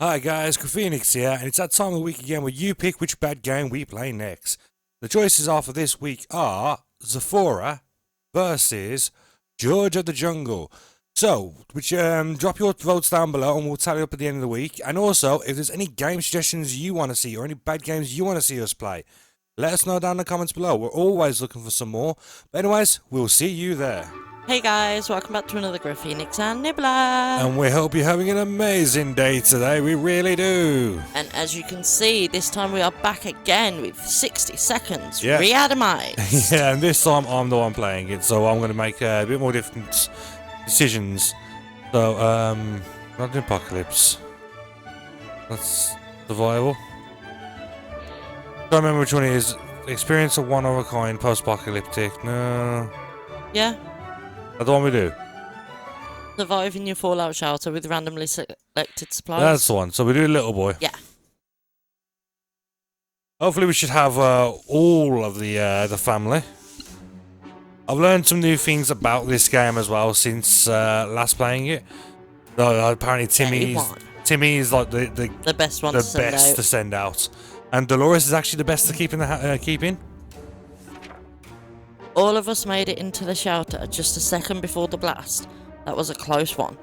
Hi guys, Griffenix here, and it's that time of the week again where you pick which bad game we play next. The choices are for this week are Zephora versus George of the Jungle. So, drop your votes down below and we'll tally up at the end of the week. And also, if there's any game suggestions you want to see or any bad games you want to see us play, let us know down in the comments below. We're always looking for some more. But anyways, we'll see you there. Hey guys, welcome back to another Griffenix Nibbler. And we hope you're having an amazing day today, we really do. And as you can see, this time we are back again with 60 seconds Yeah. Reatomized. Yeah, and this time I'm the one playing it, so I'm going to make a bit more different decisions. So, not an apocalypse. That's survival. Don't remember which one it is. Experience a one of a kind, post-apocalyptic. No. Yeah. That's the one we do. Survive in your fallout shelter with randomly selected supplies. That's the one. So we do a little boy. Yeah. Hopefully we should have all of the family. I've learned some new things about this game as well since last playing it. So, apparently Timmy is like the best one to send out. And Dolores is actually the best to keep in. All of us made it into the shelter just a second before the blast. That was a close one.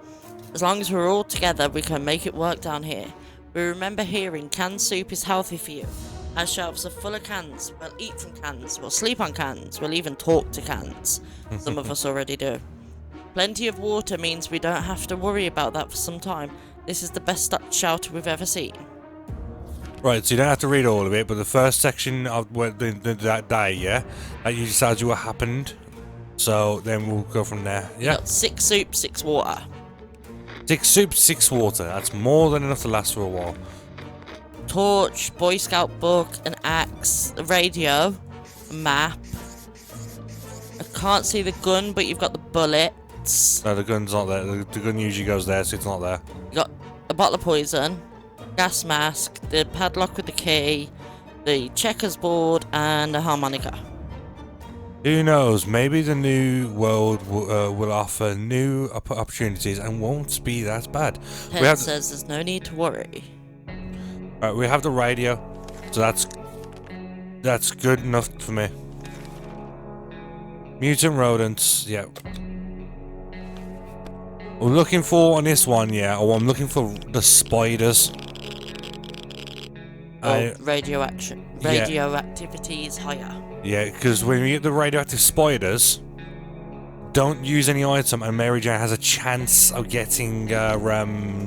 As long as we're all together, we can make it work down here. We remember hearing canned soup is healthy for you. Our shelves are full of cans. We'll eat from cans. We'll sleep on cans. We'll even talk to cans. Some of us already do. Plenty of water means we don't have to worry about that for some time. This is the best shelter we've ever seen. Right, so you don't have to read all of it, but the first section of that day, yeah, that usually tells you what happened. So then we'll go from there. Yeah. Got 6 soup, 6 water. 6 soup, 6 water. That's more than enough to last for a while. Torch, Boy Scout book, an axe, a radio, a map. I can't see the gun, but you've got the bullets. No, the gun's not there. The gun usually goes there, so it's not there. You got a bottle of poison, gas mask, the padlock with the key, the checkers board, and a harmonica. Who knows? Maybe the new world will offer new opportunities and won't be that bad. Ted says there's no need to worry. Right, we have the radio, so that's good enough for me. Mutant rodents, yeah. We're looking for on this one, yeah. Oh, I'm looking for the spiders. Radioactivity is higher. Yeah, because when you get the radioactive spiders, don't use any item, and Mary Jane has a chance of getting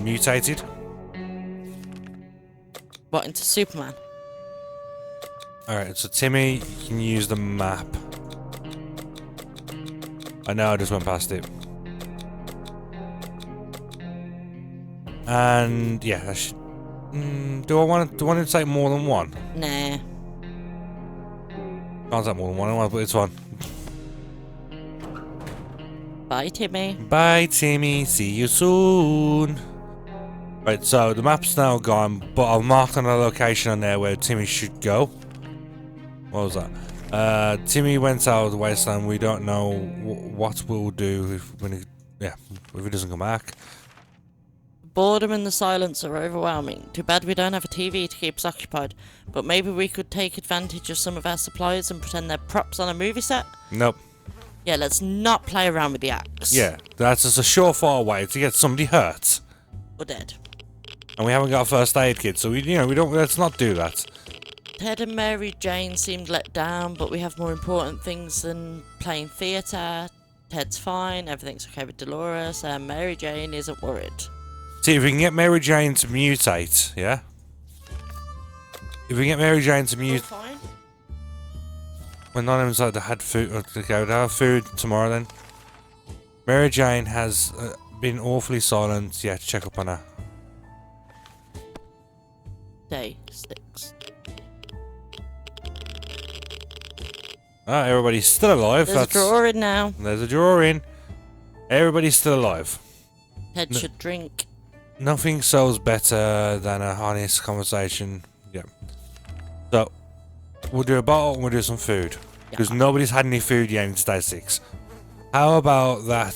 mutated. What, into Superman? Alright, so Timmy, you can use the map. I know I just went past it. And yeah, I should. Do I want to take more than one? Nah. Can't take more than one, but it's fine. Bye, Timmy. Bye, Timmy. See you soon. Right, so the map's now gone, but I've marked on a location on there where Timmy should go. What was that? Timmy went out of the wasteland. We don't know what we'll do if he doesn't come back. Boredom and the silence are overwhelming. Too bad we don't have a TV to keep us occupied. But maybe we could take advantage of some of our supplies and pretend they're props on a movie set? Nope. Yeah, let's not play around with the axe. Yeah, that's just a surefire way to get somebody hurt. Or dead. And we haven't got a first aid kit, so we don't. Let's not do that. Ted and Mary Jane seemed let down, but we have more important things than playing theatre. Ted's fine, everything's okay with Dolores, and Mary Jane isn't worried. See, if we can get Mary Jane to mutate, yeah? If we can get Mary Jane to mutate... Fine. Well, none of them had food. Okay, we'll have food tomorrow then. Mary Jane has been awfully silent. Yeah, check up on her. Day 6. Ah, everybody's still alive. There's a drawer in now. There's a drawer in. Everybody's still alive. Ted should drink. Nothing sells better than a honest conversation. Yeah. So, we'll do a bottle and we'll do some food. Because nobody's had any food yet in day 6. How about that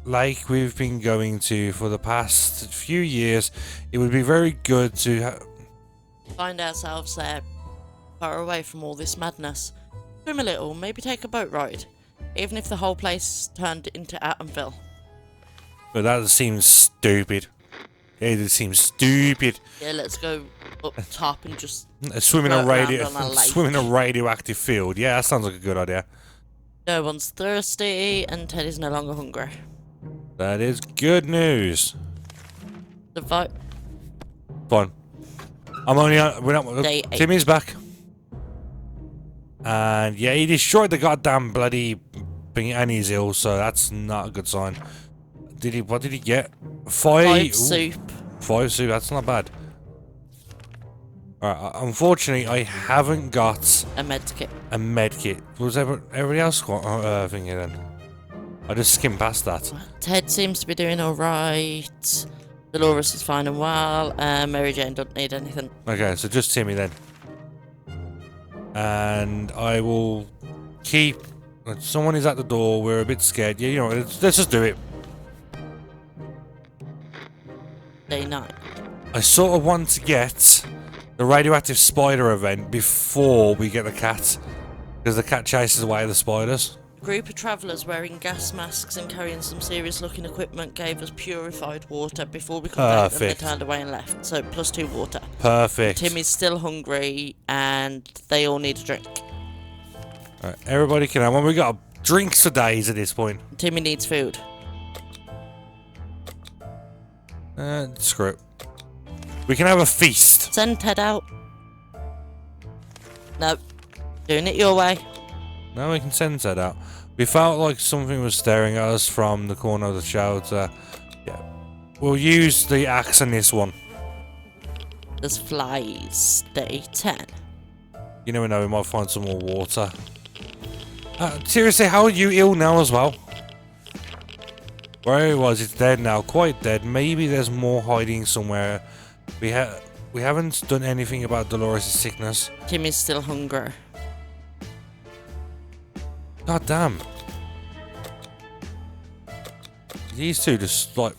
lake we've been going to for the past few years, it would be very good to find ourselves there, far away from all this madness. Swim a little, maybe take a boat ride, even if the whole place turned into Atomville. But that seems stupid. It seems stupid. Yeah, let's go up top and just Swim in float around on a lake. swim in a radioactive field. Yeah, that sounds like a good idea. No one's thirsty, and Ted is no longer hungry. That is good news. The vote. Fine. I'm only on. We're not. Day 8. Timmy's back. And yeah, he destroyed the goddamn bloody thing, and he's ill, so that's not a good sign. Did he? What did he get? 5 soup. 5 soup. That's not bad. Alright. Unfortunately, I haven't got A med kit. a med kit. Was everybody else got thingy then? I just skimmed past that. Ted seems to be doing alright. Dolores is fine and well. Mary Jane doesn't need anything. Okay, so just Timmy then. And I will keep. Someone is at the door. We're a bit scared. Yeah, you know, let's just do it. Day 9. I sort of want to get the radioactive spider event before we get the cat, because the cat chases away the spiders. A group of travellers wearing gas masks and carrying some serious looking equipment gave us purified water before we could make them. They turned away and left, so +2 water. Perfect. Timmy's still hungry and they all need a drink. Right, everybody can have one. We got drinks for days at this point. Timmy needs food. Screw it. We can have a feast. Send Ted out. No. Doing it your way. Now we can send that out. We felt like something was staring at us from the corner of the shelter. Yeah. We'll use the axe on this one. There's flies. Day 10. You never know, we might find some more water. Seriously, how are you ill now as well? Where it was, it's dead now. Quite dead. Maybe there's more hiding somewhere. We haven't done anything about Dolores' sickness. Timmy's still hungry. God damn. These two just like...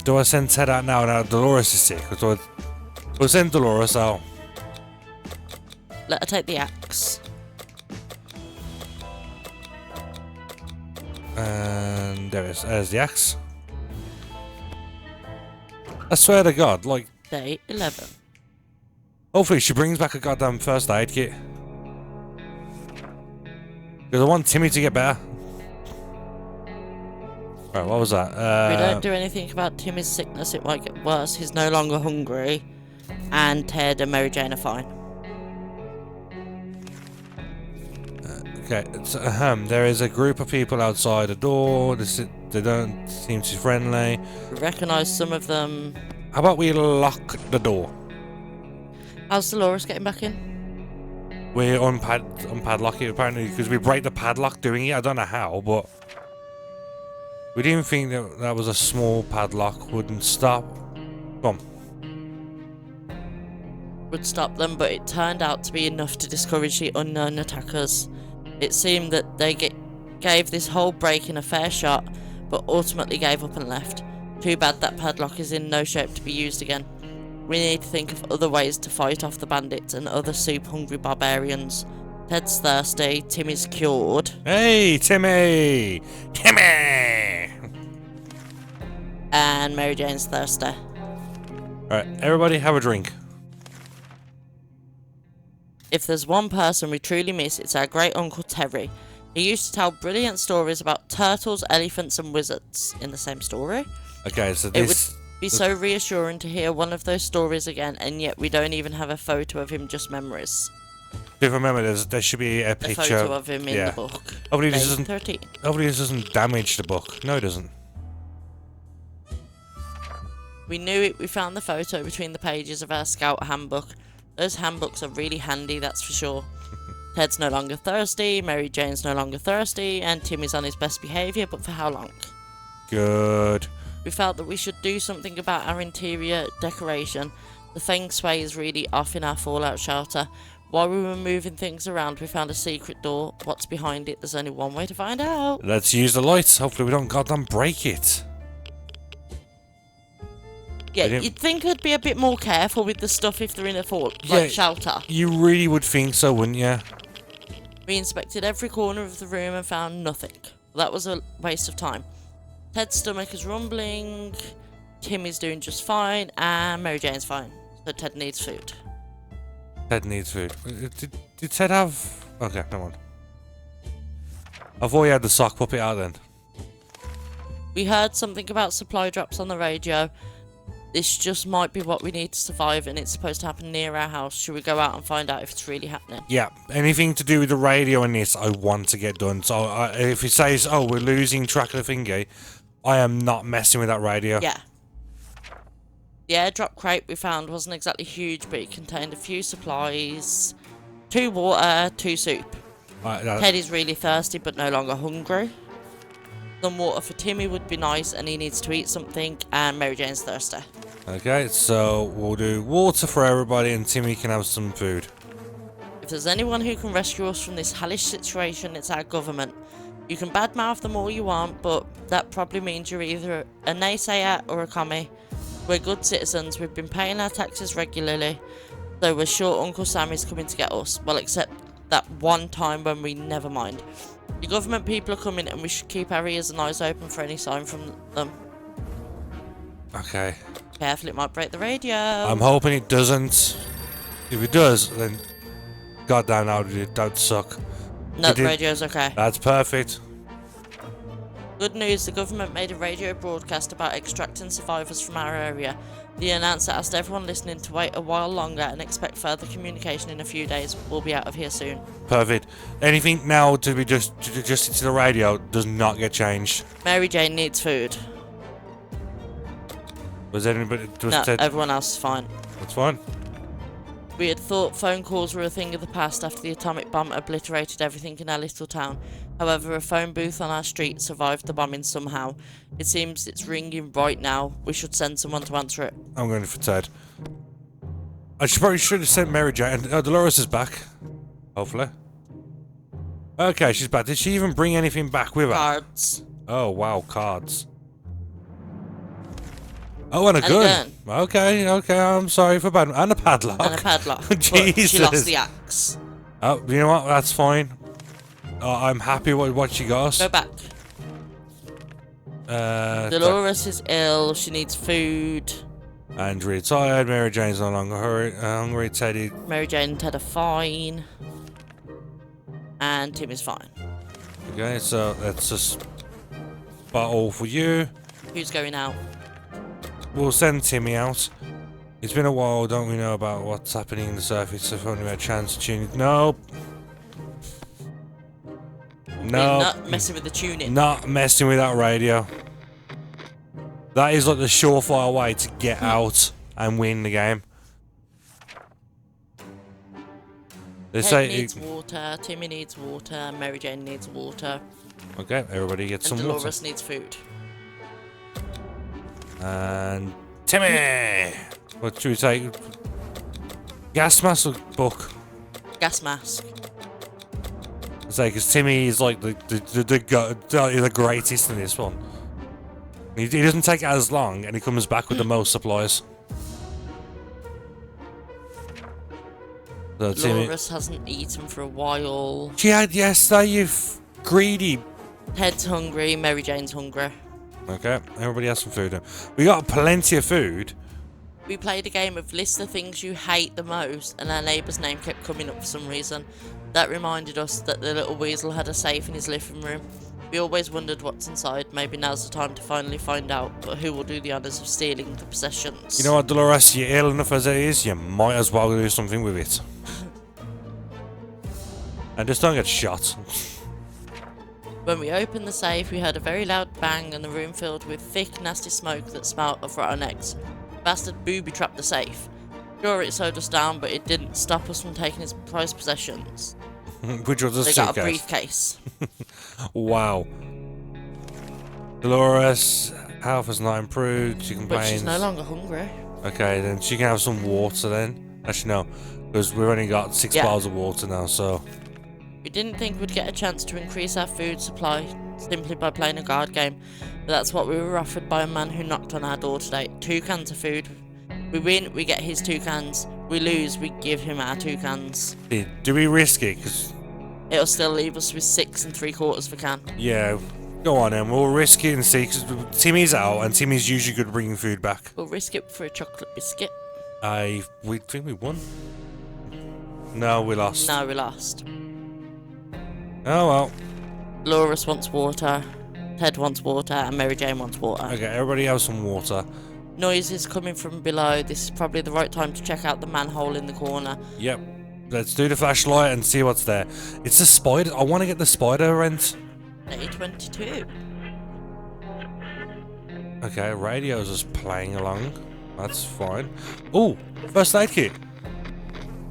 Do I send Ted out now Dolores is sick? Or do I... We'll send Dolores out. Let her take the axe. And there's the axe. I swear to God, like... Day 11. Hopefully she brings back a goddamn first aid kit. Because I want Timmy to get better. Right, what was that? We don't do anything about Timmy's sickness, it might get worse. He's no longer hungry. And Ted and Mary Jane are fine. Okay, so, there is a group of people outside the door. They don't seem too friendly. We recognise some of them. How about we lock the door? How's Dolores getting back in? We unpadlock it apparently because we break the padlock doing it. I don't know how, but we didn't think that was a small padlock wouldn't stop. Come on. Would stop them, but it turned out to be enough to discourage the unknown attackers. It seemed that they gave this whole break-in a fair shot, but ultimately gave up and left. Too bad that padlock is in no shape to be used again. We need to think of other ways to fight off the bandits and other soup-hungry barbarians. Ted's thirsty, Timmy's cured. Hey, Timmy! Timmy! And Mary Jane's thirsty. Alright, everybody have a drink. If there's one person we truly miss, it's our great uncle Terry. He used to tell brilliant stories about turtles, elephants and wizards in the same story. Okay, so It would be so reassuring to hear one of those stories again, and yet we don't even have a photo of him, just memories. If remember, there should be a picture. A photo of him in the book. Hopefully Day this doesn't. 13. Hopefully this doesn't damage the book. No, it doesn't. We knew it. We found the photo between the pages of our scout handbook. Those handbooks are really handy, that's for sure. Ted's no longer thirsty, Mary Jane's no longer thirsty, and Timmy's on his best behaviour, but for how long? Good. We felt that we should do something about our interior decoration. The feng shui is really off in our fallout shelter. While we were moving things around, we found a secret door. What's behind it? There's only one way to find out. Let's use the lights. Hopefully we don't goddamn break it. Yeah, you'd think I'd be a bit more careful with the stuff if they're in a shelter. You really would think so, wouldn't you? We inspected every corner of the room and found nothing. That was a waste of time. Ted's stomach is rumbling, Timmy's doing just fine, and Mary Jane's fine. So Ted needs food. Ted needs food. Did Ted have... Okay, never mind. I thought he had the sock puppet out then. We heard something about supply drops on the radio. This just might be what we need to survive, and it's supposed to happen near our house. Should we go out and find out if it's really happening? Yeah, anything to do with the radio in this, I want to get done. So if it says, oh, we're losing track of the thingy, I am not messing with that radio. Yeah. The airdrop crate we found wasn't exactly huge, but it contained a few supplies, 2 water, 2 soup. Ted is really thirsty, but no longer hungry. Some water for Timmy would be nice, and he needs to eat something, and Mary Jane's thirsty. Okay, so we'll do water for everybody, and Timmy can have some food. If there's anyone who can rescue us from this hellish situation, it's our government. You can badmouth them all you want, but that probably means you're either a naysayer or a commie. We're good citizens, we've been paying our taxes regularly, so we're sure Uncle Sam is coming to get us. Well, except that one time when we never mind. The government people are coming, and we should keep our ears and eyes open for any sign from them. Okay. Careful, it might break the radio. I'm hoping it doesn't. If it does, then goddamn, that'd suck. No, the radio's okay. That's perfect. Good news, the government made a radio broadcast about extracting survivors from our area. The announcer asked everyone listening to wait a while longer and expect further communication in a few days. We'll be out of here soon. Perfect. Anything now to be just to the radio does not get changed. Mary Jane needs food. Was anybody... No, everyone else is fine. That's fine. We had thought phone calls were a thing of the past after the atomic bomb obliterated everything in our little town. However, a phone booth on our street survived the bombing somehow. It seems it's ringing right now. We should send someone to answer it. I'm going for Ted. I probably should have sent Mary Jane. Dolores is back. Hopefully. Okay, she's back. Did she even bring anything back with her? Cards. Oh, wow, cards. Oh, and a gun. Okay, I'm sorry for bad. And a padlock. And a padlock. Jesus. She lost the axe. Oh, you know what? That's fine. I'm happy with what she got. Go back. Dolores is ill. She needs food. Andrew tired. Mary Jane's no longer hungry. Teddy. Mary Jane and Ted are fine. And Tim is fine. Okay, so that's just about all for you. Who's going out? We'll send Timmy out. It's been a while, don't we know about what's happening in the surface? If only we had a chance to tune it. Nope. No. Not messing with the tuning. Not messing with that radio. That is like the surefire way to get out and win the game. They say needs water, Timmy needs water, Mary Jane needs water. Okay, everybody gets some Dolores water. needs food. And Timmy! What should we take? Gas mask or book? Gas mask. Say, because Timmy is like the greatest in this one. He doesn't take as long, and he comes back with the most supplies. So Dolores hasn't eaten for a while. She had yesterday, you greedy. Ted's hungry, Mary Jane's hungry. Okay, everybody has some food now. We got plenty of food. We played a game of list the things you hate the most, and our neighbour's name kept coming up for some reason. That reminded us that the little weasel had a safe in his living room. We always wondered what's inside. Maybe now's the time to finally find out, but who will do the honours of stealing the possessions? You know what, Dolores, you're ill enough as it is, you might as well do something with it. And just don't get shot. When we opened the safe, we heard a very loud bang and the room filled with thick, nasty smoke that smelled of rotten eggs. The bastard booby-trapped the safe. Sure, it slowed us down, but it didn't stop us from taking his prized possessions. Which was a suitcase. They got a briefcase. Wow. Dolores, health has not improved. She But she's complains. no longer hungry. Okay, then she can have some water then. Actually, no, because we've only got 6 bottles of water now, so... We didn't think we'd get a chance to increase our food supply simply by playing a guard game, but that's what we were offered by a man who knocked on our door today. 2 cans of food. We win, we get his 2 cans. We lose, we give him our 2 cans. Do we risk it? Cause... It'll still leave us with 6 3/4 of a can. Yeah, go on then. We'll risk it and see, because Timmy's out, and Timmy's usually good at bringing food back. We'll risk it for a chocolate biscuit. We think we won. No, we lost. No, we lost. Oh well. Dolores wants water, Ted wants water, and Mary Jane wants water. Okay, everybody have some water. Noises coming from below. This is probably the right time to check out the manhole in the corner. Yep. Let's do the flashlight and see what's there. It's the spider. I want to get the spider rent. Day 22. Okay, radio's just playing along. That's fine. Oh, first aid kit.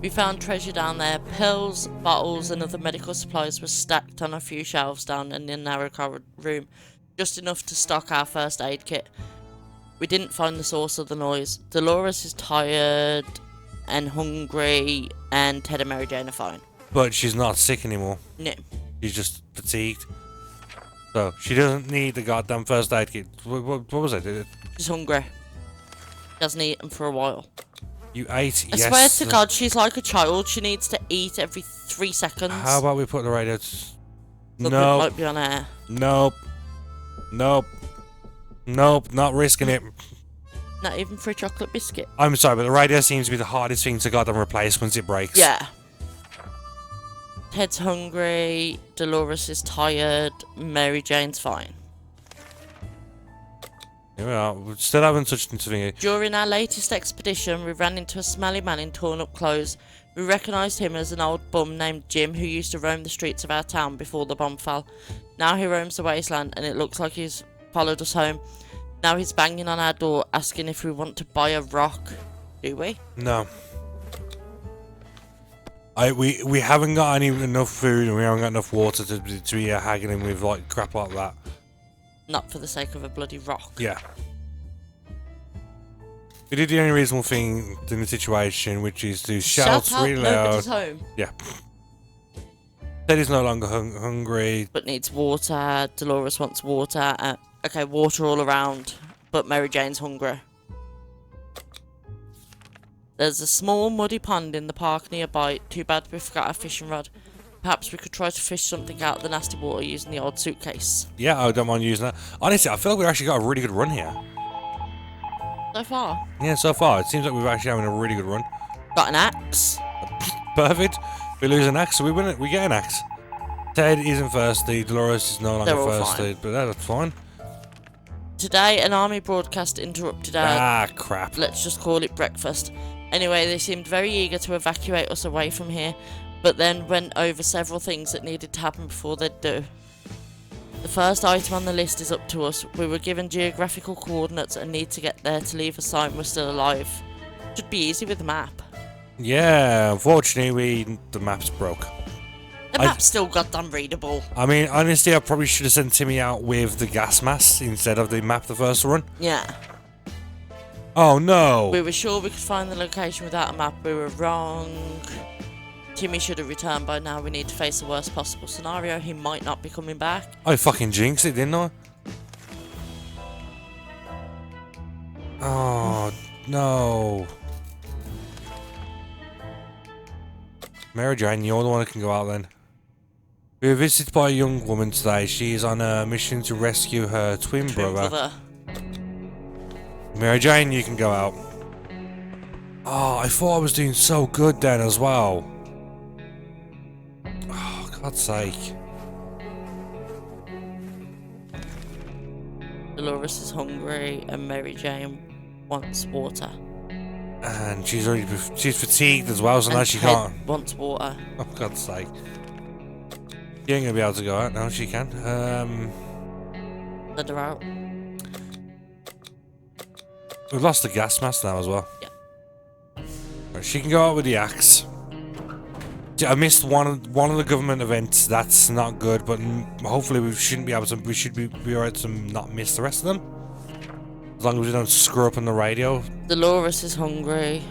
We found treasure down there. Pills, bottles, and other medical supplies were stacked on a few shelves down in the narrow room, just enough to stock our first aid kit. We didn't find the source of the noise. Dolores is tired and hungry, and Ted and Mary Jane are fine. But she's not sick anymore. No. She's just fatigued. So, she doesn't need the goddamn first aid kit. What was it? She's hungry. She hasn't eaten for a while. You ate, I yes. swear to God, she's like a child. She needs to eat every 3 seconds. How about we put the radio... Something No. might be on air. Nope. Nope. Nope, not risking it. Not even for a chocolate biscuit. I'm sorry, but the radio seems to be the hardest thing to goddamn replace once it breaks. Yeah. Ted's hungry, Dolores is tired, Mary Jane's fine. Here we are. We still haven't touched into thingy. During our latest expedition, we ran into a smelly man in torn-up clothes. We recognised him as an old bum named Jim who used to roam the streets of our town before the bomb fell. Now he roams the wasteland and it looks like he's followed us home. Now he's banging on our door asking if we want to buy a rock. Do we? No. We haven't got enough food and we haven't got enough water to be haggling him with like crap like that. Not for the sake of a bloody rock. Yeah. We did the only reasonable thing in the situation, which is to shout really loud. Nobody's home. Yeah. Teddy's no longer hungry. But needs water. Dolores wants water. Okay, water all around. But Mary Jane's hungry. There's a small muddy pond in the park nearby. Too bad we forgot our fishing rod. Perhaps we could try to fish something out of the nasty water using the old suitcase. Yeah, I don't mind using that. Honestly, I feel like we've actually got a really good run here. So far. Yeah, so far. It seems like we're actually having a really good run. Got an axe. Perfect. We lose an axe, so we win it. We get an axe. Ted isn't thirsty. Dolores is no longer thirsty, but that's fine. Today, an army broadcast interrupted our... Ah, crap. Let's just call it breakfast. Anyway, they seemed very eager to evacuate us away from here, but then went over several things that needed to happen before they'd do. The first item on the list is up to us. We were given geographical coordinates and need to get there to leave a sign we're still alive. Should be easy with the map. Yeah, unfortunately, the map's broke. The map's still goddamn readable. I mean, honestly, I probably should have sent Timmy out with the gas mask instead of the map the first run. Yeah. Oh, no. We were sure we could find the location without a map. We were wrong. Timmy should have returned by now. We need to face the worst possible scenario. He might not be coming back. I fucking jinxed it, didn't I? Oh, no. Mary Jane, you're the one who can go out then. We were visited by a young woman today. She is on a mission to rescue her twin brother. Mary Jane, you can go out. Oh, I thought I was doing so good then as well. Oh, God's sake. Dolores is hungry and Mary Jane wants water. And she's fatigued as well, so now she Ted can't. wants water. Oh, God's sake. She ain't gonna be able to go out now, she can. Let her out. We've lost the gas mask now as well. Yeah. Right, she can go out with the axe. I missed one of the government events. That's not good, but hopefully we shouldn't be able to. We should be alright to not miss the rest of them. As long as we don't screw up on the radio. Dolores is hungry.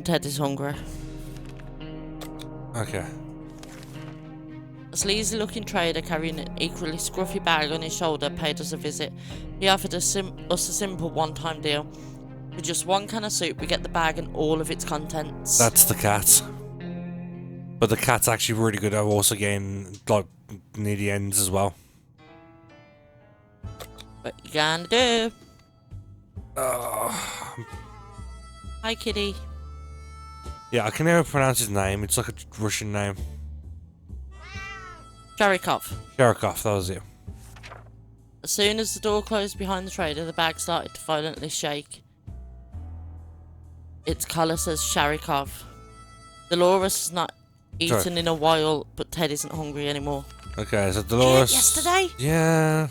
Ted is hungry. Okay. A sleazy-looking trader carrying an equally scruffy bag on his shoulder paid us a visit. He offered us a simple one-time deal. For just one can of soup, we get the bag and all of its contents. That's the cat. But the cat's actually really good. I'm also getting, like, near the ends as well. What you gonna do? Hi, kitty. Yeah, I can never pronounce his name. It's like a Russian name. Sharikov. Sharikov, that was it. As soon as the door closed behind the trader, the bag started to violently shake. Its collar says Sharikov. Dolores has not eaten in a while, but Ted isn't hungry anymore. Okay, so Dolores... Yesterday? Yeah.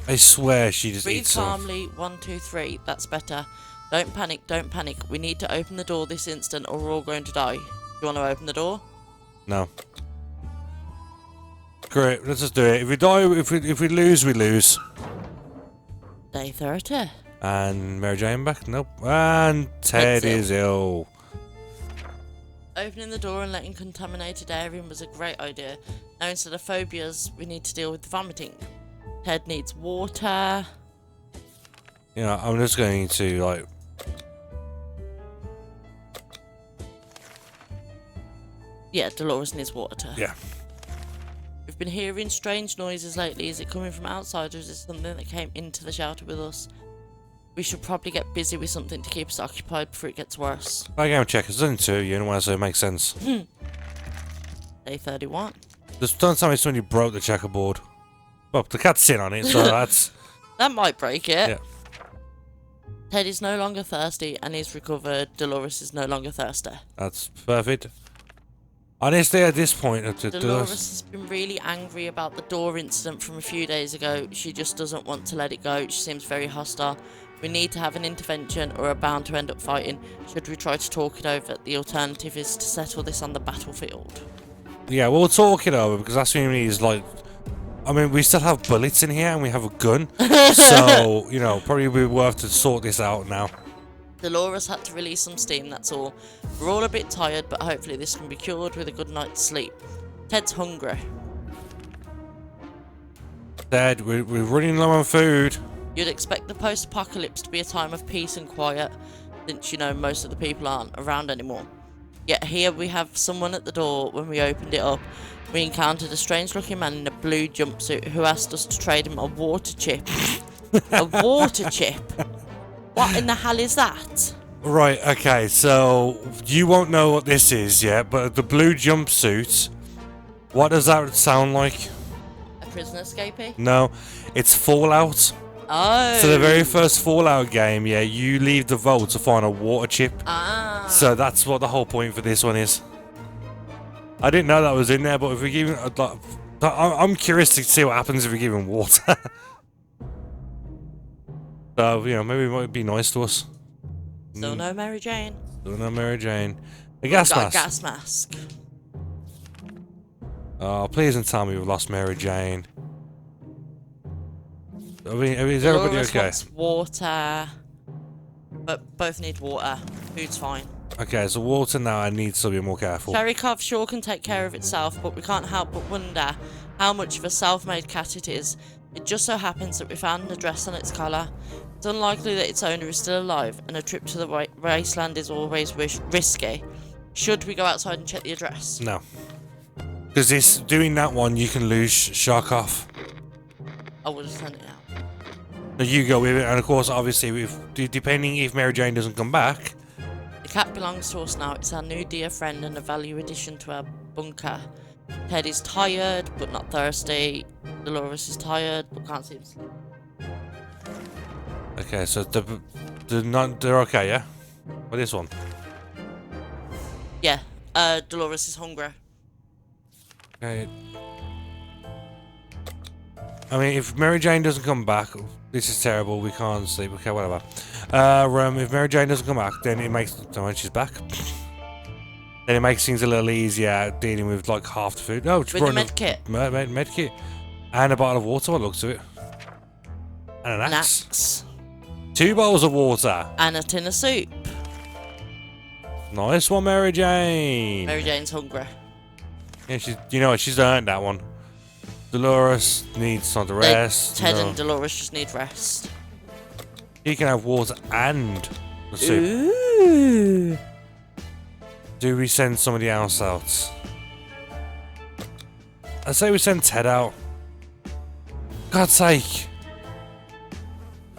I swear she just Breathe eats some. calmly, 1, 2, 3. That's better. Don't panic, don't panic. We need to open the door this instant or we're all going to die. You want to open the door? No. Great, let's just do it. If we die, if we lose, we lose. Day 30. And Mary Jane back? Nope. And Ted is ill. Opening the door and letting contaminated air in was a great idea. Now instead of phobias, we need to deal with the vomiting. Ted needs water. You know, I'm just going to, like... Yeah, Dolores needs water. Yeah. We've been hearing strange noises lately. Is it coming from outside or is it something that came into the shelter with us? We should probably get busy with something to keep us occupied before it gets worse. I game check. It's only 2, you know, so it makes sense. Day 31. Just don't tell me it's when you broke the checkerboard. Well, the cat's sitting on it, so that's... That might break it. Yeah. Ted is no longer thirsty and he's recovered. Dolores is no longer thirsty. That's perfect. Honestly, at this point... Dolores has been really angry about the door incident from a few days ago. She just doesn't want to let it go. She seems very hostile. We need to have an intervention or are bound to end up fighting. Should we try to talk it over? The alternative is to settle this on the battlefield. Yeah, we'll talk it over because that's what we need is like... I mean, we still have bullets in here and we have a gun. So, you know, probably be worth to sort this out now. Dolores had to release some steam, that's all. We're all a bit tired, but hopefully this can be cured with a good night's sleep. Ted's hungry. Ted, we're running low on food. You'd expect the post-apocalypse to be a time of peace and quiet, since, you know, most of the people aren't around anymore. Yet here we have someone at the door. When we opened it up, we encountered a strange-looking man in a blue jumpsuit who asked us to trade him a water chip. A water chip? What in the hell is that? Right, okay, so you won't know what this is yet, but the blue jumpsuit, what does that sound like? A prisoner escapee? No, it's Fallout. Oh. So the very first Fallout game, yeah, you leave the vault to find a water chip. Ah. So that's what the whole point for this one is. I didn't know that was in there, but if we give him, I'm curious to see what happens if we give him water. So, you know, maybe it might be nice to us. Still no Mary Jane. Still no Mary Jane. A gas mask. A gas mask. Oh, please don't tell me we've lost Mary Jane. I mean, is everybody Dolores okay? wants water. But both need water. Food's fine. Okay, so water now, I need to be more careful. Sharikov sure can take care of itself, but we can't help but wonder how much of a self-made cat it is. It just so happens that we found an address on its collar. It's unlikely that its owner is still alive, and a trip to the wasteland is always risky. Should we go outside and check the address? No. Because doing that one, you can lose Sharkov. I will just send it out. No, you go with it, and of course, obviously, depending if Mary Jane doesn't come back... The cat belongs to us now. It's our new dear friend and a value addition to our bunker. Ted is tired, but not thirsty. Dolores is tired, but can't seem to sleep. Okay, so they're okay, yeah? What this one? Yeah, Dolores is hungry. Okay. I mean, if Mary Jane doesn't come back, this is terrible, we can't sleep, okay, whatever. If Mary Jane doesn't come back, then it makes... Oh, she's back. Then it makes things a little easier dealing with, like, half the food. No, with the med kit. Med kit. And a bottle of water, what looks of it. And an axe. 2 bottles of water. And a tin of soup. Nice one, Mary Jane. Mary Jane's hungry. Yeah, you know what? She's earned that one. Dolores needs time to rest. Ted and Dolores just need rest. He can have water and the soup. Ooh. Do we send somebody else out? I say we send Ted out. God's sake.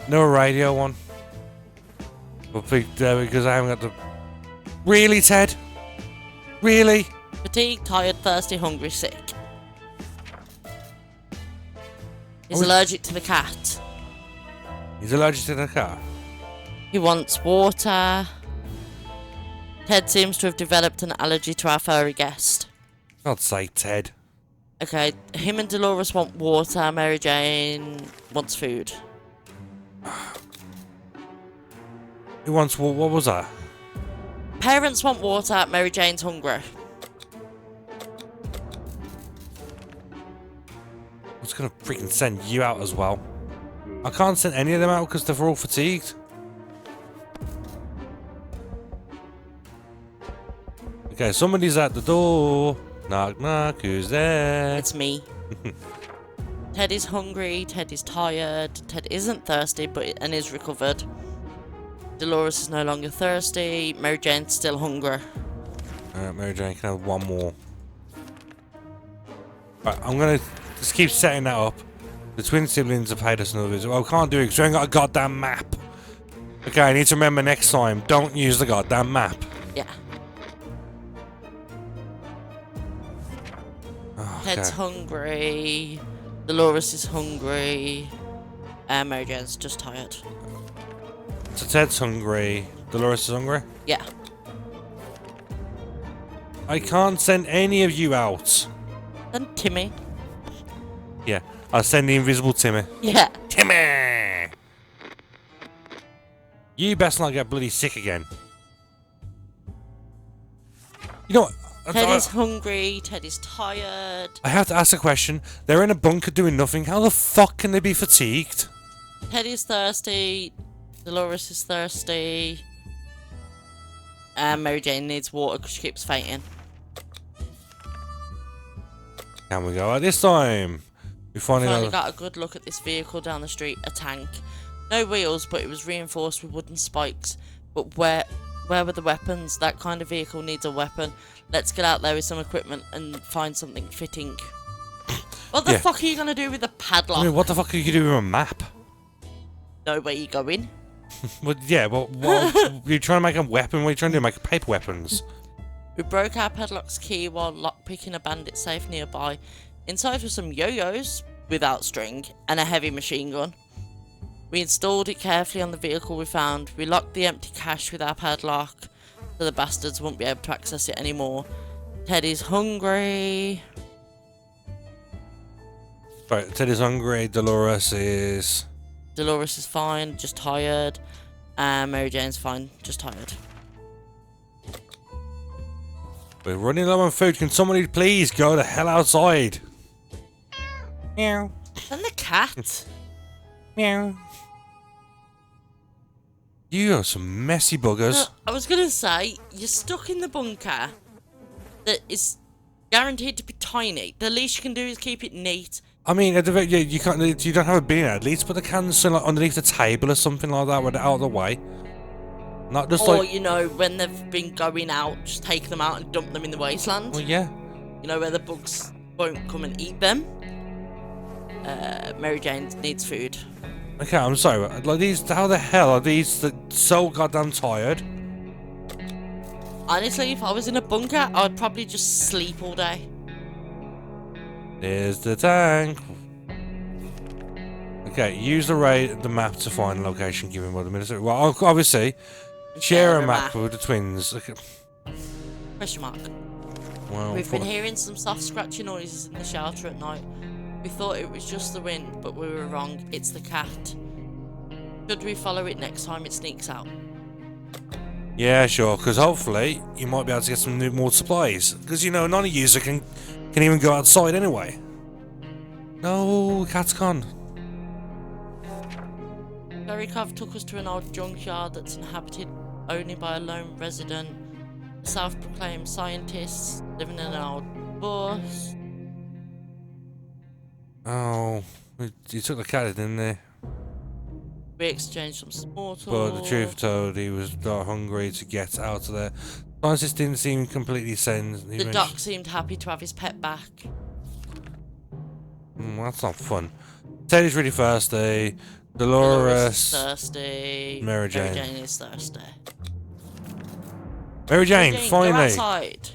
No radio one. But because I haven't got the... Really, Ted? Really? Fatigued, tired, thirsty, hungry, sick. He's allergic to the cat. He's allergic to the cat? He wants water. Ted seems to have developed an allergy to our furry guest. God's sake, Ted. Okay, him and Dolores want water. Mary Jane wants food. He wants... What was that? Parents want water. Mary Jane's hungry. I was gonna freaking send you out as well. I can't send any of them out because they're all fatigued. Okay, somebody's at the door. Knock, knock, who's there? It's me. Ted is hungry. Ted is tired. Ted isn't thirsty, and is recovered. Dolores is no longer thirsty. Mary Jane's still hungry. Alright, Mary Jane can have one more. Right, I'm gonna just keep setting that up. The twin siblings have paid us another visit. Well, I can't do it because we ain't got a goddamn map. Okay, I need to remember next time. Don't use the goddamn map. Yeah. Oh, Ted's hungry. Dolores is hungry. And Mary Jane's just tired. So Ted's hungry. Dolores is hungry? Yeah. I can't send any of you out. And Timmy. Yeah, I'll send the invisible Timmy. Yeah. Timmy! You best not get bloody sick again. You know what? Ted is hungry. Ted is tired. I have to ask a question. They're in a bunker doing nothing. How the fuck can they be fatigued? Ted is thirsty. Dolores is thirsty. And Mary Jane needs water because she keeps fainting. Can we go out this time? We finally got a good look at this vehicle down the street. A tank. No wheels, but it was reinforced with wooden spikes. But where were the weapons? That kind of vehicle needs a weapon. Let's get out there with some equipment and find something fitting. What the fuck are you going to do with a padlock? I mean, what the fuck are you doing with a map? Know where you're going. Well, yeah, well, what, you're trying to make a weapon? What are you trying to do? Make paper weapons? We broke our padlock's key while lockpicking a bandit safe nearby. Inside were some yo-yos, without string, and a heavy machine gun. We installed it carefully on the vehicle we found. We locked the empty cache with our padlock, so the bastards won't be able to access it anymore. Ted is hungry. Right, Ted is hungry. Dolores is fine, just tired. And Mary Jane's fine, just tired. We're running low on food. Can somebody please go the hell outside? Meow. And the cat. Meow. You are some messy buggers. I was gonna say, you're stuck in the bunker that is guaranteed to be tiny. The least you can do is keep it neat. I mean, at the very, you can't. You don't have a bin. At least put the cans like underneath the table or something like that, where they're out of the way. Not just or, like. you know, when they've been going out, just take them out and dump them in the wasteland. Well, yeah. You know, where the bugs won't come and eat them. Mary Jane needs food. Okay, I'm sorry. Like these, how the hell are these so goddamn tired? Honestly, if I was in a bunker, I'd probably just sleep all day. There's the tank. Okay, use the map to find a location given by the military. Well, obviously, share a map with the twins. Okay. Question mark. Well, We've been hearing some soft scratchy noises in the shelter at night. We thought it was just the wind, but we were wrong. It's the cat. Should we follow it next time it sneaks out? Yeah, sure, because hopefully you might be able to get some more supplies. Because, you know, none of you can even go outside anyway. No, cat's gone. Berrykov took us to an old junkyard that's inhabited only by a lone resident. Self-proclaimed scientists living in an old bus. Oh, he took the cat, didn't he? We exchanged some small talk. But the truth told, he was not hungry to get out of there. Scientist didn't seem completely sane. The doc seemed happy to have his pet back. That's not fun. Ted is really thirsty. Dolores is thirsty. Mary Jane is thirsty. Mary Jane, finally. Go outside.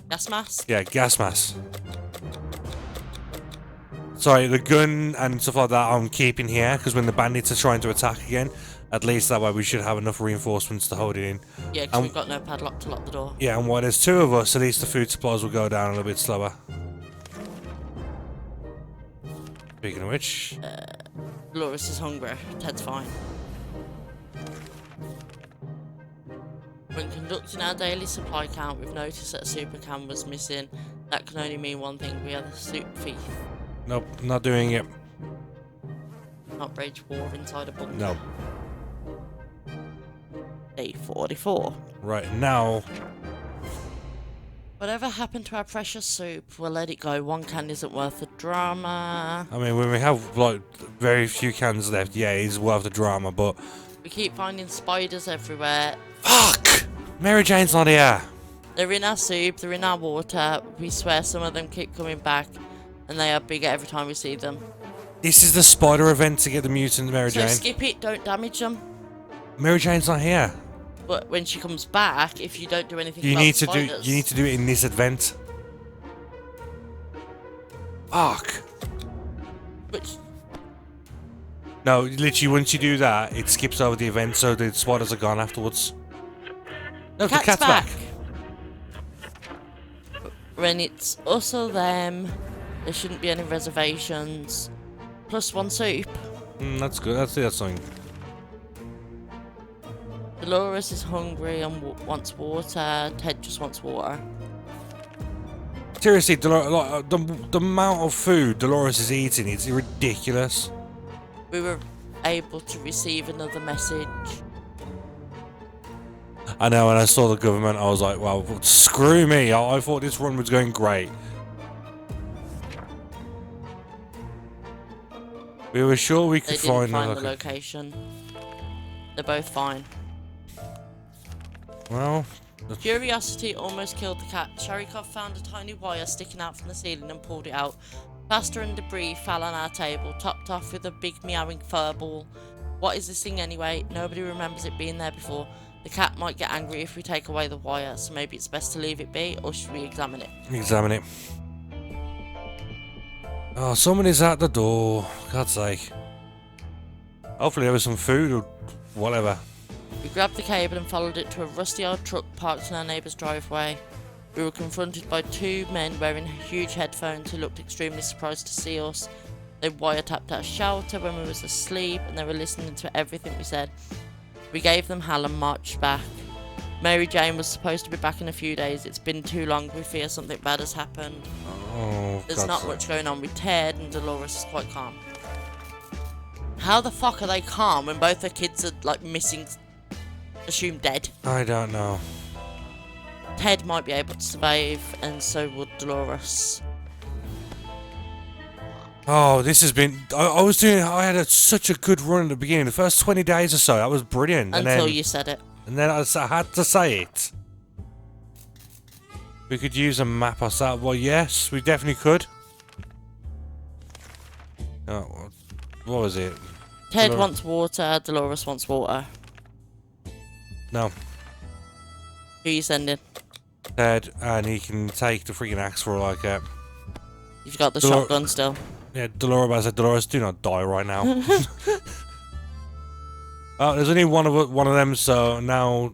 Gas mask? Yeah, gas mask. Sorry, the gun and stuff like that I'm keeping here, because when the bandits are trying to attack again, at least that way we should have enough reinforcements to hold it in. Yeah, because we've got no padlock to lock the door. Yeah, and while there's two of us, at least the food supplies will go down a little bit slower. Speaking of which... Dolores is hungry. Ted's fine. When conducting our daily supply count, we've noticed that a super can was missing. That can only mean one thing: we are the soup thief. Nope, not doing it. Not rage war inside a bunker. No. Day 44. Right, now... Whatever happened to our precious soup, we'll let it go. One can isn't worth the drama. I mean, when we have, like, very few cans left, yeah, it's worth the drama, but... We keep finding spiders everywhere. Fuck! Mary Jane's not here. They're in our soup, they're in our water. We swear some of them keep coming back, and they are bigger every time we see them. This is the spider event to get the mutant Mary Jane. So skip it, don't damage them. Mary Jane's not here. But when she comes back, if you don't do anything You about need the to do. spiders, You need to do it in this event. Fuck. Which, No, literally, once you do that, it skips over the event, so the spiders are gone afterwards. No, the cat's back. When it's us or them, there shouldn't be any reservations. Plus one soup. That's good. That's something. Dolores is hungry and wants water. Ted just wants water. Seriously, like, the amount of food Dolores is eating, it's ridiculous. We were able to receive another message. I know, when I saw the government, I was like, well, screw me. I thought this run was going great. We were sure we could find the location. They're both fine. Well... Curiosity almost killed the cat. Sharikov found a tiny wire sticking out from the ceiling and pulled it out. Plaster and debris fell on our table, topped off with a big meowing furball. What is this thing anyway? Nobody remembers it being there before. The cat might get angry if we take away the wire, so maybe it's best to leave it be, or should we examine it? Examine it. Oh, someone is at the door. God's sake. Hopefully there was some food or whatever. We grabbed the cable and followed it to a rusty old truck parked in our neighbour's driveway. We were confronted by two men wearing huge headphones who looked extremely surprised to see us. They wiretapped our shelter when we was asleep, and they were listening to everything we said. We gave them hell and marched back. Mary Jane was supposed to be back in a few days. It's been too long. We fear something bad has happened. Oh, There's not much going on with Ted, and Dolores is quite calm. How the fuck are they calm when both their kids are, like, missing, assumed dead? I don't know. Ted might be able to survive, and so would Dolores. Oh, this has been... I had such a good run at the beginning. The first 20 days or so, that was brilliant. Until you said it. And then I had to say it. We could use a map ourselves. Well, yes, we definitely could. Oh, what was it? Ted wants water, Dolores wants water. No. Who are you sending? Ted, and he can take the freaking axe for like a... You've got the shotgun still. Yeah, Dolores, I said, Dolores, do not die right now. Oh, there's only one of them, so now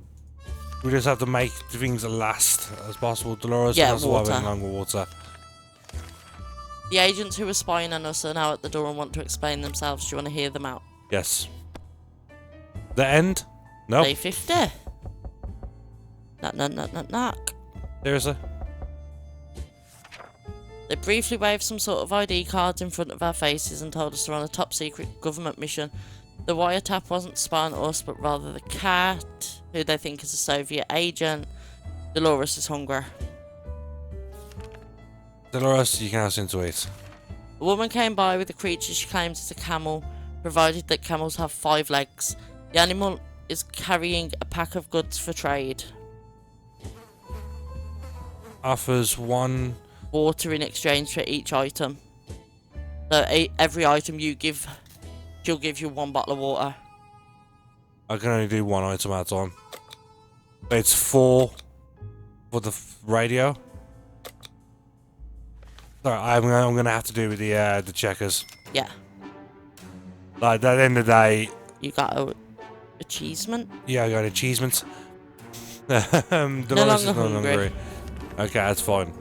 we just have to make things last as possible. Dolores has a lot of longer water. The agents who were spying on us are now at the door and want to explain themselves. Do you want to hear them out? Yes. The end? No. Day 50. Knock. Seriously? They briefly waved some sort of ID cards in front of our faces and told us they're on a top secret government mission. The wiretap wasn't to spy on us, but rather the cat, who they think is a Soviet agent. Dolores is hungry. Dolores, you can have something to eat. A woman came by with a creature she claims is a camel, provided that camels have 5 legs. The animal is carrying a pack of goods for trade. Offers 1 water in exchange for each item. So every item you give, she'll give you 1 bottle of water. I can only do 1 item at a time. It's 4 for the radio. Sorry, I'm gonna have to do with the checkers. Yeah. Like at the end of the day. You got a achievement? Yeah, I got an achievement. Dolores no is no longer longer hungry. Okay, that's fine.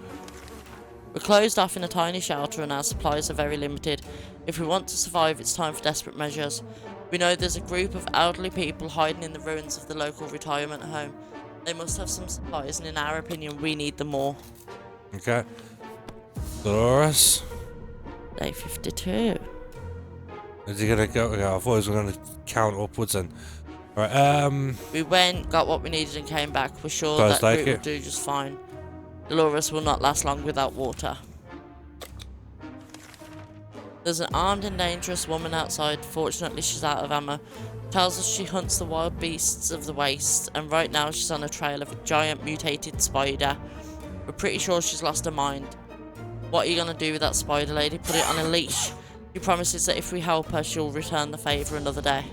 We're closed off in a tiny shelter and our supplies are very limited. If we want to survive, it's time for desperate measures. We know there's a group of elderly people hiding in the ruins of the local retirement home. They must have some supplies, and in our opinion, we need them more. Okay. Dolores? Day 52. Is he gonna go? I thought he was gonna count upwards and. Alright, We went, got what we needed, and came back. We're sure Guys, that like group it. will do just fine. Dolores will not last long without water. There's an armed and dangerous woman outside. Fortunately, she's out of ammo. Tells us she hunts the wild beasts of the waste, and right now she's on a trail of a giant mutated spider. We're pretty sure she's lost her mind. What are you gonna do with that spider lady? Put it on a leash. She promises that if we help her, she'll return the favour another day.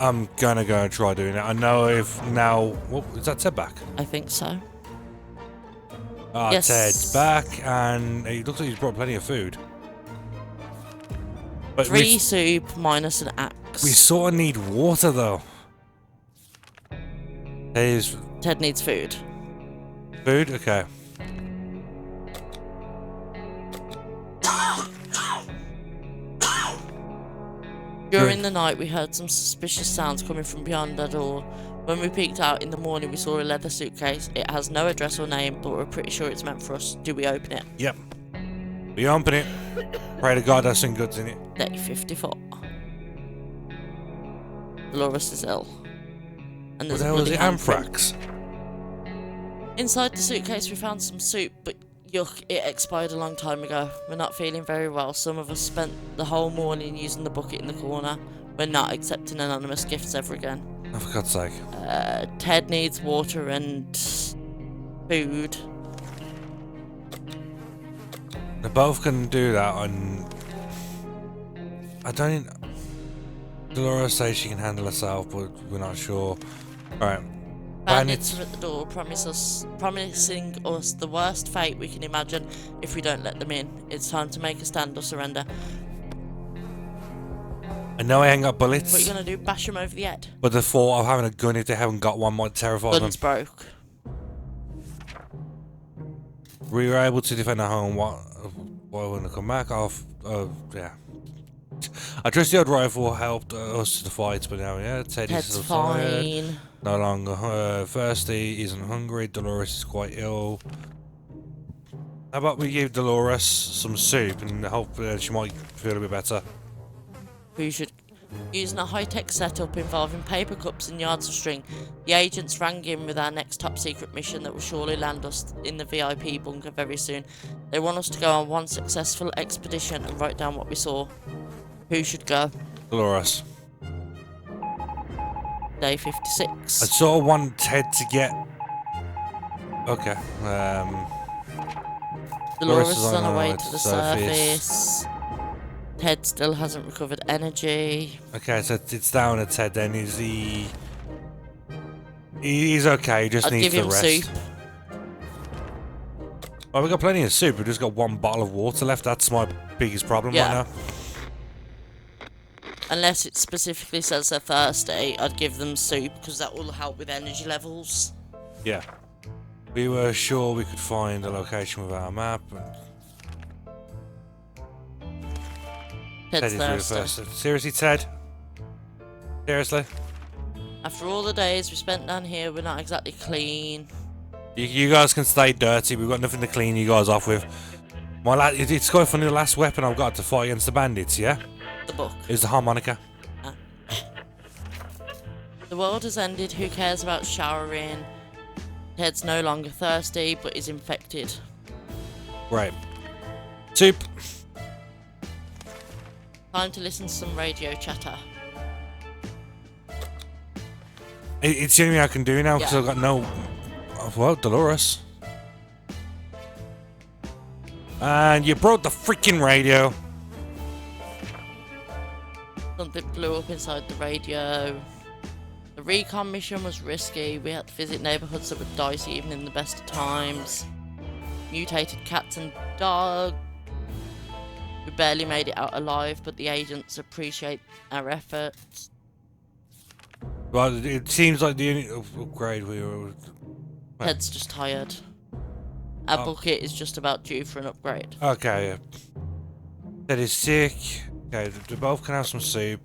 I'm gonna go and try doing it. I know if now. What is that? Ted back? I think so. Ah, Yes. Ted's back, and it looks like he's brought plenty of food. But 3 soup minus an axe. we sort of need water though. There's Ted needs food. food. Okay. During the night, we heard some suspicious sounds coming from beyond our door. When we peeked out in the morning, we saw a leather suitcase. It has no address or name, but we're pretty sure it's meant for us. Do we open it? Yep. We open it. Pray to God there's some goods in it. Day 54. Dolores is ill. And What there's the a hell was bloody it? handprint. Anthrax. Inside the suitcase, we found some soup, but yuck, it expired a long time ago. We're not feeling very well. Some of us spent the whole morning using the bucket in the corner. We're not accepting anonymous gifts ever again. Oh, for God's sake. Ted needs water and food. They both can do that, and I don't. Dolores says she can handle herself, but we're not sure. Alright. Bandits are at the door, promising us the worst fate we can imagine if we don't let them in. It's time to make a stand or surrender. I know I ain't got bullets, What are you gonna do? Bash them over the head? but the thought of having a gun if they haven't got one might terrify them. Guns broke. We were able to defend our home. What when they come back off? Yeah. I trust the old rifle helped us to the fight, but now, yeah, Teddy's Ted's tired, fine. no longer thirsty, isn't hungry. Dolores is quite ill. How about we give Dolores some soup and hope she might feel a bit better? Who should... Using a high-tech setup involving paper cups and yards of string, the agents rang in with our next top-secret mission that will surely land us in the VIP bunker very soon. They want us to go on one successful expedition and write down what we saw. Who should go? Dolores. Day 56. I sort of want Ted to get... Okay. Dolores is is on on her her way way to to the surface. surface. Ted still hasn't recovered energy. Okay, so it's down at Ted then. Is he... He's okay, he just I'd needs give the him rest. soup. Well, we've got plenty of soup, we've just got 1 bottle of water left. That's my biggest problem Yeah. right now. Unless it specifically says they're thirsty, I'd give them soup because that will help with energy levels. Yeah. We were sure we could find a location with our map. Ted's Teddy's really thirsty. thirsty. Seriously, Ted? Seriously? After all the days we spent down here, we're not exactly clean. You guys can stay dirty. We've got nothing to clean you guys off with. It's quite funny. The last weapon I've got to fight against the bandits, yeah? The book. Is the harmonica. The world has ended. Who cares about showering? Ted's no longer thirsty, but is infected. Right. Soup. Time to listen to some radio chatter. It's the only thing I can do now because Yeah. I've got no... Well, Dolores. And you broke the freaking radio. Something blew up inside the radio. The recon mission was risky. We had to visit neighbourhoods that were dicey even in the best of times. Mutated cats and dogs. We barely made it out alive, but the agents appreciate our efforts. Well, it seems like the only upgrade we were... Ted's just tired. Our bucket is just about due for an upgrade. Okay, yeah. Ted is sick. Okay, they both can have some soup.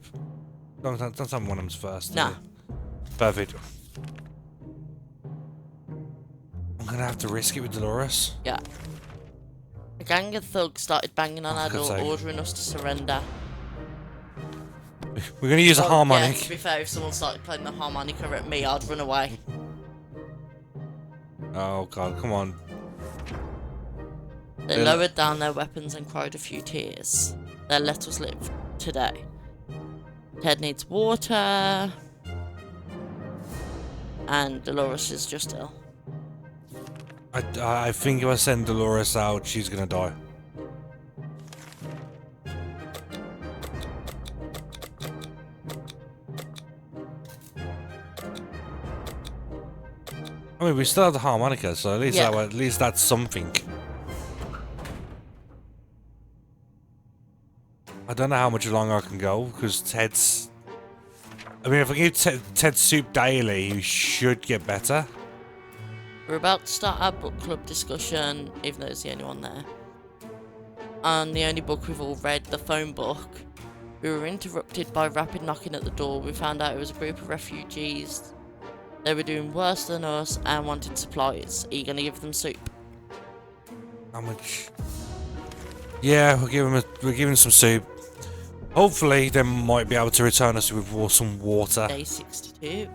Don't have one of them first. Nah. Perfect. I'm gonna have to risk it with Dolores. Yeah. A gang of thugs started banging on our God's door, sake. ordering us to surrender. We're gonna use a Well, harmonic. Yeah, to be fair, if someone started playing the harmonica at me, I'd run away. Oh god, come on. They They'll- lowered down their weapons and cried a few tears. They let us live today. Ted needs water. And Dolores is just ill. I think if I send Dolores out, she's gonna die. I mean, we still have the harmonica, so at least Yeah. at least that's something. I don't know how much longer I can go because Ted's. I mean, if I give Ted soup daily, he should get better. We're about to start our book club discussion, even though it's the only one there. And the only book we've all read, the phone book. We were interrupted by rapid knocking at the door. We found out it was a group of refugees. They were doing worse than us and wanted supplies. Are you going to give them soup? How much? Yeah, we're giving some soup. Hopefully, they might be able to return us with some water. Day 62.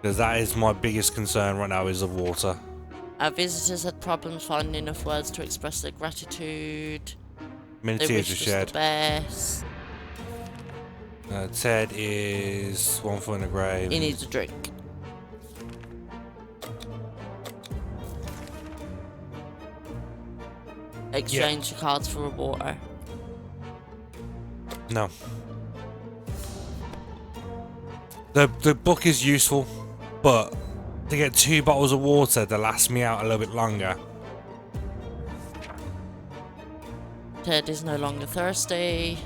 Because that is my biggest concern right now is the water. Our visitors had problems finding enough words to express their gratitude. Many They tears were wished us shed. the best. Ted is 1 foot in the grave. He needs a drink. Exchange the cards for a water. No. The book is useful, but to get 2 bottles of water to last me out a little bit longer. Ted is no longer thirsty.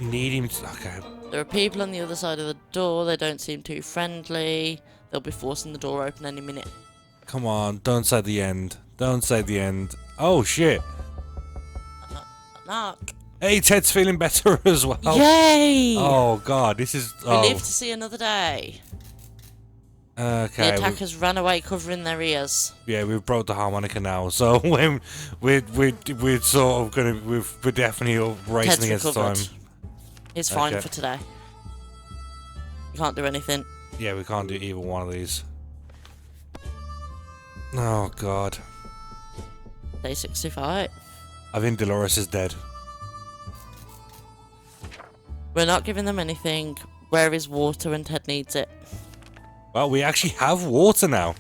Need him to, okay. There are people on the other side of the door. They don't seem too friendly. They'll be forcing the door open any minute. Come on, don't say the end. Don't say the end. Oh shit. Knock. Hey, Ted's feeling better as well. Yay! Oh god, this is. We Oh. live to see another day. Okay. The attackers ran away covering their ears. Yeah, we've broke the harmonica now, so when we're sort of gonna we're definitely racing Ted's against recovered. time. He's fine Okay. for today. You can't do anything. Yeah, we can't do either one of these. Oh god, Day 65. I think Dolores is dead. We're not giving them anything. Where is water when Ted needs it? Well, we actually have water now.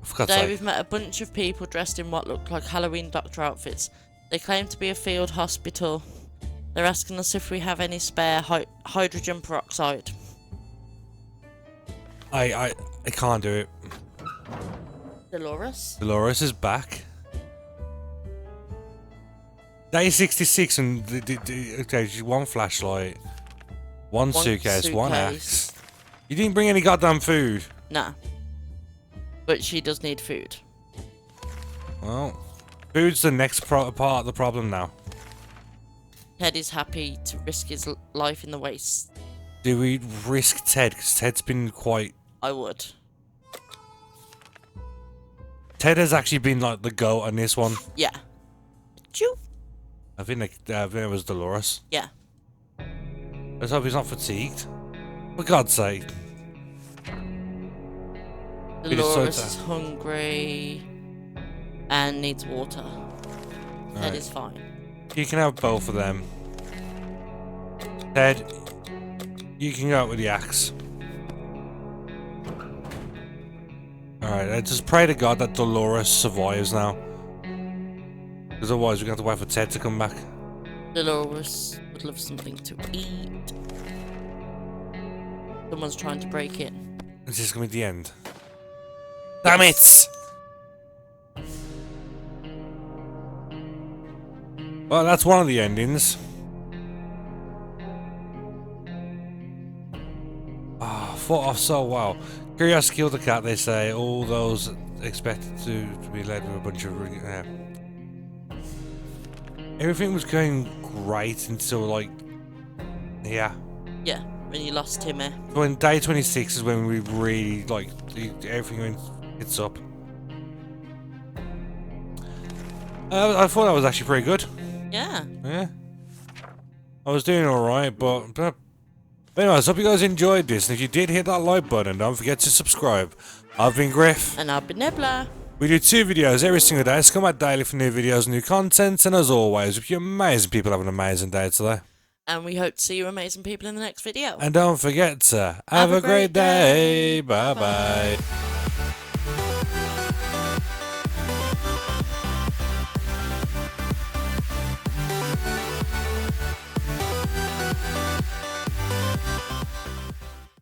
For God's Today sake. we've met a bunch of people dressed in what look like Halloween doctor outfits. They claim to be a field hospital. They're asking us if we have any spare hydrogen peroxide. I can't do it. Dolores? Dolores is back. Day 66 and okay, just 1 flashlight, 1 suitcase, 1 axe. You didn't bring any goddamn food. Nah. But she does need food. Well, food's the next part of the problem now. Ted is happy to risk his life in the waste. Do we risk Ted? Because Ted's been quite... I would. Ted has actually been like the goat on this one. Yeah. Choo. I think it was Dolores. Yeah. Let's hope he's not fatigued. For God's sake. Dolores is hungry and needs water. Ted is fine. You can have both of them. Ted, you can go out with the axe. Alright, I just pray to God that Dolores survives now. Because otherwise we're going to have to wait for Ted to come back. Dolores would love something to eat. Someone's trying to break in. Is this going to be the end? Damn it! Well, that's one of the endings. Ah, fought off so well. Curiosity killed the cat, they say. All those expected to be led with a bunch of... Everything was going great until, like... Yeah. Yeah, when you lost Timmy. When day 26 is when we really, like, everything hits up. I thought that was actually pretty good. Yeah. Yeah. I was doing alright, but anyways, hope you guys enjoyed this, and if you did, hit that like button, don't forget to subscribe. I've been Griff. And I've been Nibbler. We do 2 videos every single day, so come back daily for new videos, new content, and as always, if you amazing people have an amazing day today. And we hope to see you amazing people in the next video. And don't forget to have a great day. Bye bye.